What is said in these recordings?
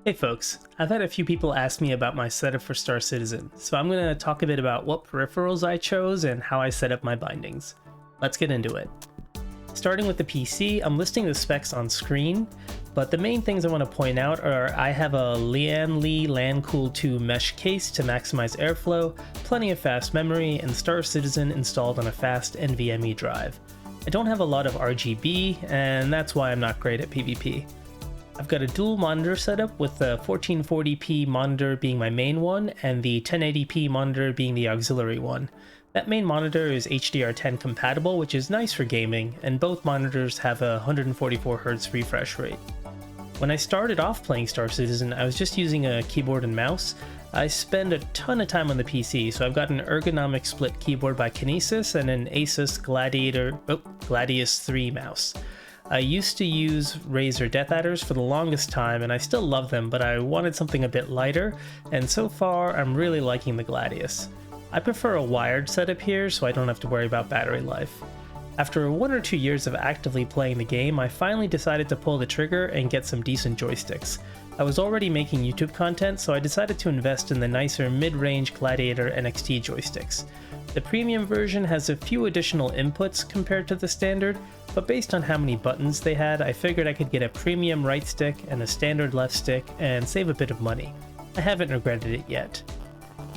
Hey folks, I've had a few people ask me about my setup for Star Citizen, so I'm going to talk a bit about what peripherals I chose and how I set up my bindings. Let's get into it. Starting with the PC, I'm listing the specs on screen, but the main things I want to point out are I have a Lian Li LANcool 2 mesh case to maximize airflow, plenty of fast memory, and Star Citizen installed on a fast NVMe drive. I don't have a lot of RGB, and that's why I'm not great at PvP. I've got a dual monitor setup with the 1440p monitor being my main one and the 1080p monitor being the auxiliary one. That main monitor is HDR10 compatible, which is nice for gaming, and both monitors have a 144Hz refresh rate. When I started off playing Star Citizen, I was just using a keyboard and mouse. I spend a ton of time on the PC, so I've got an ergonomic split keyboard by Kinesis and an ASUS Gladius 3 mouse. I used to use Razer Death Adders for the longest time, and I still love them, but I wanted something a bit lighter, and so far I'm really liking the Gladius. I prefer a wired setup here, so I don't have to worry about battery life. After 1 or 2 years of actively playing the game, I finally decided to pull the trigger and get some decent joysticks. I was already making YouTube content, so I decided to invest in the nicer mid-range Gladiator NXT joysticks. The premium version has a few additional inputs compared to the standard, but based on how many buttons they had, I figured I could get a premium right stick and a standard left stick and save a bit of money. I haven't regretted it yet.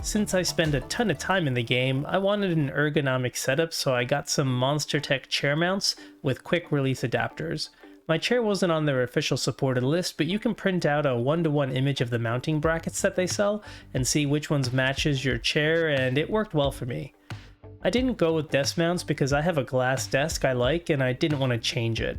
Since I spend a ton of time in the game, I wanted an ergonomic setup, so I got some Monster Tech chair mounts with quick release adapters. My chair wasn't on their official supported list, but you can print out a one-to-one image of the mounting brackets that they sell and see which ones matches your chair, and it worked well for me. I didn't go with desk mounts because I have a glass desk I like and I didn't want to change it.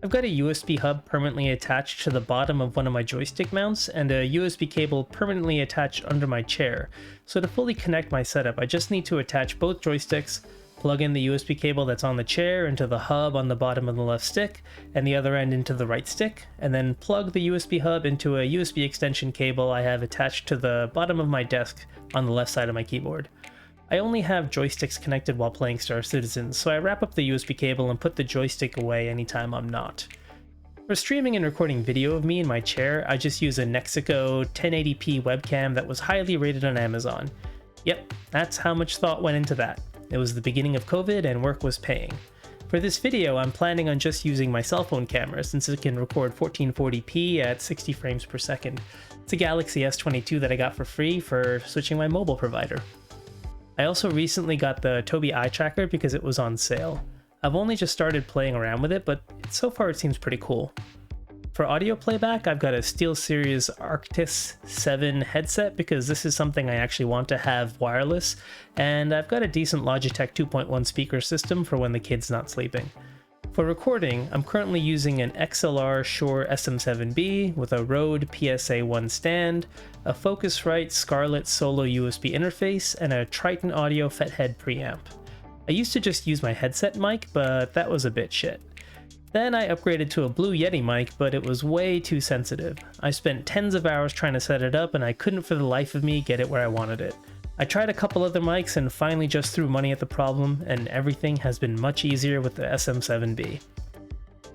I've got a USB hub permanently attached to the bottom of one of my joystick mounts and a USB cable permanently attached under my chair, so to fully connect my setup I just need to attach both joysticks, plug in the USB cable that's on the chair into the hub on the bottom of the left stick and the other end into the right stick, and then plug the USB hub into a USB extension cable I have attached to the bottom of my desk on the left side of my keyboard. I only have joysticks connected while playing Star Citizen, so I wrap up the USB cable and put the joystick away anytime I'm not. For streaming and recording video of me in my chair, I just use a Nexico 1080p webcam that was highly rated on Amazon. Yep, that's how much thought went into that. It was the beginning of COVID and work was paying. For this video, I'm planning on just using my cell phone camera since it can record 1440p at 60 frames per second. It's a Galaxy S22 that I got for free for switching my mobile provider. I also recently got the Tobii eye tracker because it was on sale. I've only just started playing around with it, but so far it seems pretty cool. For audio playback, I've got a SteelSeries Arctis 7 headset because this is something I actually want to have wireless, and I've got a decent Logitech 2.1 speaker system for when the kid's not sleeping. For recording, I'm currently using an XLR Shure SM7B with a Rode PSA-1 stand, a Focusrite Scarlett Solo USB interface, and a Trident Audio Fethead preamp. I used to just use my headset mic, but that was a bit shit. Then I upgraded to a Blue Yeti mic, but it was way too sensitive. I spent tens of hours trying to set it up, and I couldn't for the life of me get it where I wanted it. I tried a couple other mics and finally just threw money at the problem, and everything has been much easier with the SM7B.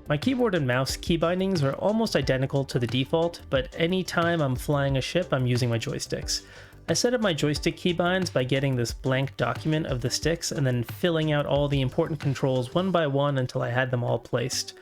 My keyboard and mouse key bindings are almost identical to the default, but anytime I'm flying a ship, I'm using my joysticks. I set up my joystick keybinds by getting this blank document of the sticks and then filling out all the important controls one by one until I had them all placed.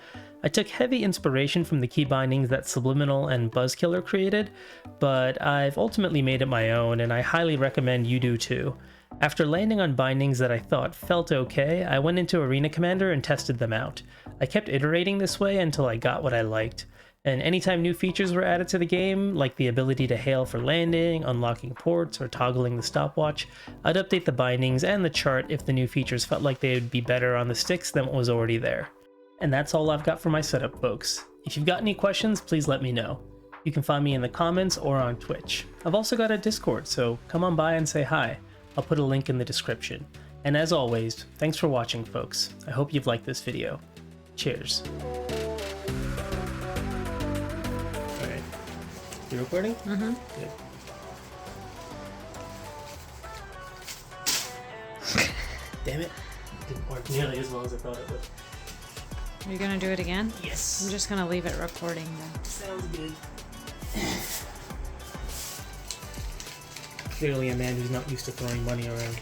I took heavy inspiration from the key bindings that Subliminal and Buzzkiller created, but I've ultimately made it my own, and I highly recommend you do too. After landing on bindings that I thought felt okay, I went into Arena Commander and tested them out. I kept iterating this way until I got what I liked, and anytime new features were added to the game, like the ability to hail for landing, unlocking ports, or toggling the stopwatch, I'd update the bindings and the chart if the new features felt like they would be better on the sticks than what was already there. And that's all I've got for my setup, folks. If you've got any questions, please let me know. You can find me in the comments or on Twitch. I've also got a Discord, so come on by and say hi. I'll put a link in the description. And as always, thanks for watching, folks. I hope you've liked this video. Cheers. Alright. You recording? Mm-hmm. Good. Damn it. It didn't work nearly as well as I thought it would. Are you gonna do it again? Yes. I'm just gonna leave it recording then. Sounds good. clearly a man who's not used to throwing money around.